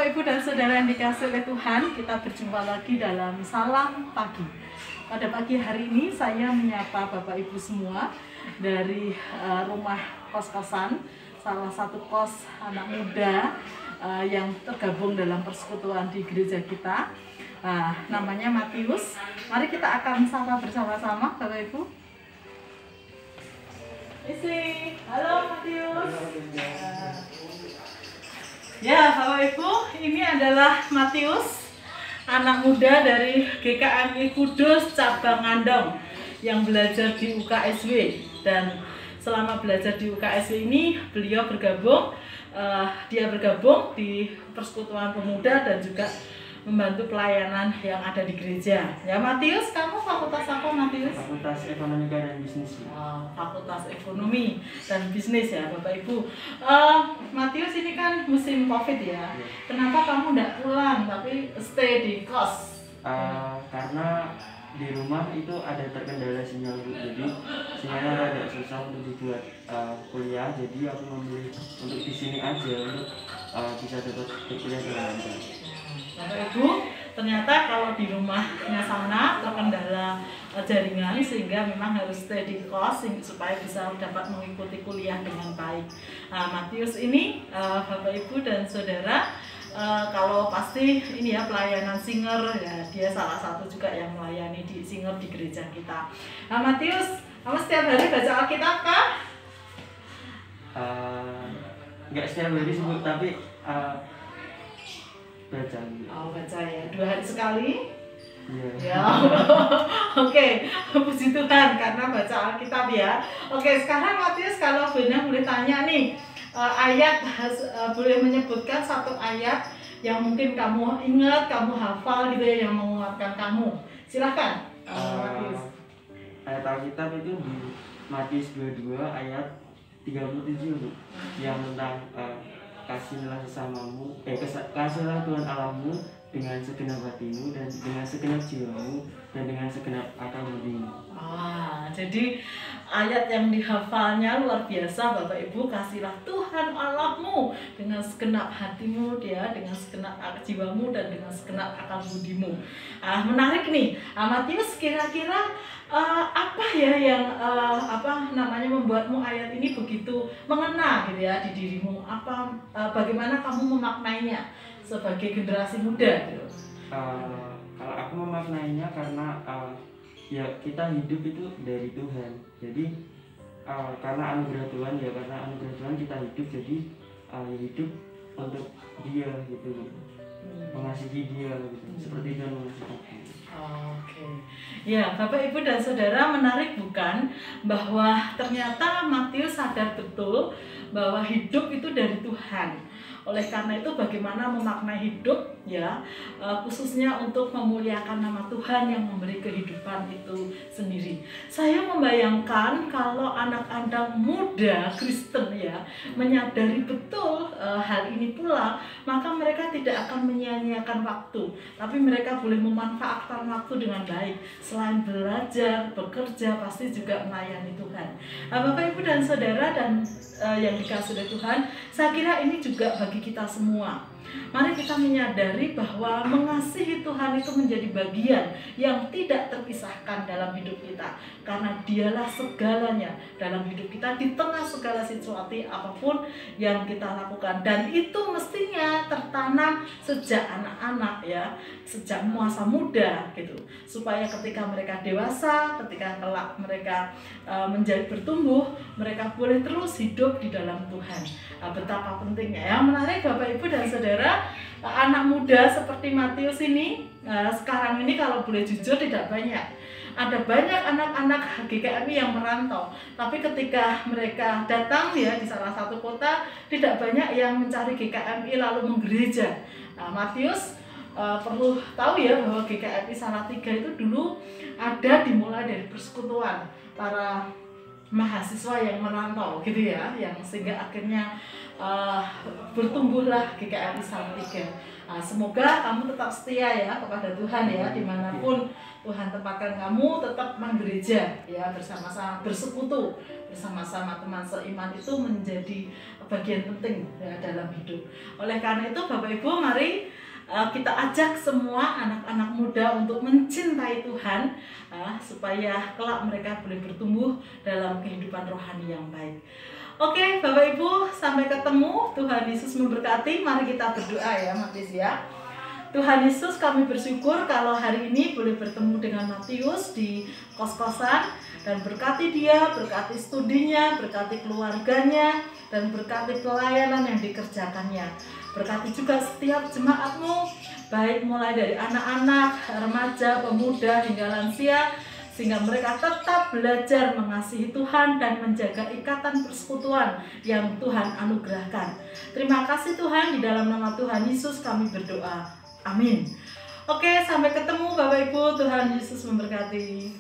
Bapak, Ibu, dan Saudara yang dikasihi oleh Tuhan, kita berjumpa lagi dalam Salam Pagi. Pada pagi hari ini saya menyapa Bapak Ibu semua dari rumah kos-kosan, salah satu kos anak muda yang tergabung dalam persekutuan di gereja kita. Namanya Matius. Mari kita akan sapa bersama-sama Bapak Ibu. Isi, halo Matius. Ya Bapak Ibu, ini adalah Matius, anak muda dari GKMI Kudus Cabang Andong yang belajar di UKSW. Dan selama belajar di UKSW ini beliau bergabung, dia bergabung di Persekutuan Pemuda dan juga membantu pelayanan yang ada di gereja. Ya Matius, kamu fakultas apa Matius? Fakultas Ekonomika dan Bisnis. Fakultas Ekonomi dan Bisnis ya Bapak Ibu. Matius, ini kan musim COVID ya. Kenapa kamu tidak pulang tapi stay di kos? Karena di rumah itu ada terkendala sinyal, jadi sinyalnya agak susah untuk dibuat kuliah. Jadi aku memilih untuk di sini aja untuk bisa tetap berkuliah dengan lancar. Bapak Ibu, ternyata kalau di rumahnya sana terkendala jaringan sehingga memang harus stay di kos supaya bisa dapat mengikuti kuliah dengan baik. Matius ini Bapak Ibu dan Saudara, kalau pasti ini ya pelayanan singer ya, dia salah satu juga yang melayani di singer di gereja kita. Matius, kamu setiap hari baca Alkitab kah? Nggak setiap hari sebut, tapi baca. Baca ya, 2 hari sekali. Iya. Ya, oke, puji Tuhan karena baca Alkitab ya. Oke, sekarang Matius, kalau Bena boleh tanya nih, ayat boleh menyebutkan satu ayat yang mungkin kamu ingat, kamu hafal gitu ya, yang menguatkan kamu. Silakan, Matius. Ayat Alkitab itu di Matius 22 ayat 37 Bu, yang tentang kasihlah sesamamu, kasihlah Tuhan Allahmu dengan segenap hatimu dan dengan segenap jiwamu dan dengan segenap akal budimu. Jadi ayat yang dihafalnya luar biasa Bapak Ibu. Kasihlah Tuhan Allahmu dengan segenap hatimu, dia dengan segenap jiwamu dan dengan segenap akal budimu. Menarik nih, Matius, kira-kira apa ya yang membuatmu ayat ini begitu mengena gitu ya di dirimu? Bagaimana kamu memaknainya sebagai generasi muda gitu? Kalau aku memaknainya karena ya kita hidup itu dari Tuhan. Jadi karena anugerah Tuhan ya, karena anugerah Tuhan kita hidup, jadi hidup untuk Dia gitu, mengasihi Dia gitu, seperti Tuhan mengasihi kita. Oke. Ya, Bapak Ibu dan Saudara, menarik bukan bahwa ternyata Matius sadar betul bahwa hidup itu dari Tuhan. Oleh karena itu bagaimana memaknai hidup ya, khususnya untuk memuliakan nama Tuhan yang memberi kehidupan itu sendiri. Saya membayangkan kalau anak-anak muda Kristen ya menyadari betul hal ini pula, maka mereka tidak akan menyia-nyiakan waktu, tapi mereka boleh memanfaatkan waktu dengan baik. Selain belajar, bekerja, pasti juga melayani Tuhan. Bapak Ibu dan Saudara dan yang dikasihi oleh Tuhan, saya kira ini juga bagi kita semua. Mari kita menyadari bahwa mengasihi Tuhan itu menjadi bagian yang tidak terpisahkan dalam hidup kita, karena Dialah segalanya dalam hidup kita di tengah segala situasi apapun yang kita lakukan. Dan itu mestinya tertanam sejak anak-anak ya, sejak masa muda gitu, supaya ketika mereka dewasa, ketika kelak mereka menjadi bertumbuh, mereka boleh terus hidup di dalam Tuhan. Betapa pentingnya ya. Menarik Bapak Ibu dan Saudara, anak muda seperti Matius ini sekarang ini kalau boleh jujur tidak banyak. Ada banyak anak-anak GKMI yang merantau, tapi ketika mereka datang ya di salah satu kota, tidak banyak yang mencari GKMI lalu menggereja. Matius perlu tahu ya bahwa GKMI Salatiga itu dulu ada dimulai dari persekutuan para mahasiswa yang merantau gitu ya, yang sehingga akhirnya bertumbuhlah GKRI Salatiga. Semoga kamu tetap setia ya kepada Tuhan ya, dimanapun Tuhan tempatkan kamu, tetap menggereja ya, bersama-sama bersekutu bersama-sama teman seiman itu menjadi bagian penting ya dalam hidup. Oleh karena itu Bapak Ibu, mari kita ajak semua anak-anak muda untuk mencintai Tuhan, supaya kelak mereka boleh bertumbuh dalam kehidupan rohani yang baik. Oke Bapak Ibu, sampai ketemu. Tuhan Yesus memberkati. Mari kita berdoa ya Matius ya. Tuhan Yesus, kami bersyukur kalau hari ini boleh bertemu dengan Matius di kos-kosan, dan berkati dia, berkati studinya, berkati keluarganya, dan berkati pelayanan yang dikerjakannya. Berkati juga setiap jemaatmu, baik mulai dari anak-anak, remaja, pemuda, hingga lansia, sehingga mereka tetap belajar mengasihi Tuhan dan menjaga ikatan persekutuan yang Tuhan anugerahkan. Terima kasih Tuhan, di dalam nama Tuhan Yesus kami berdoa. Amin. Oke, sampai ketemu Bapak Ibu. Tuhan Yesus memberkati.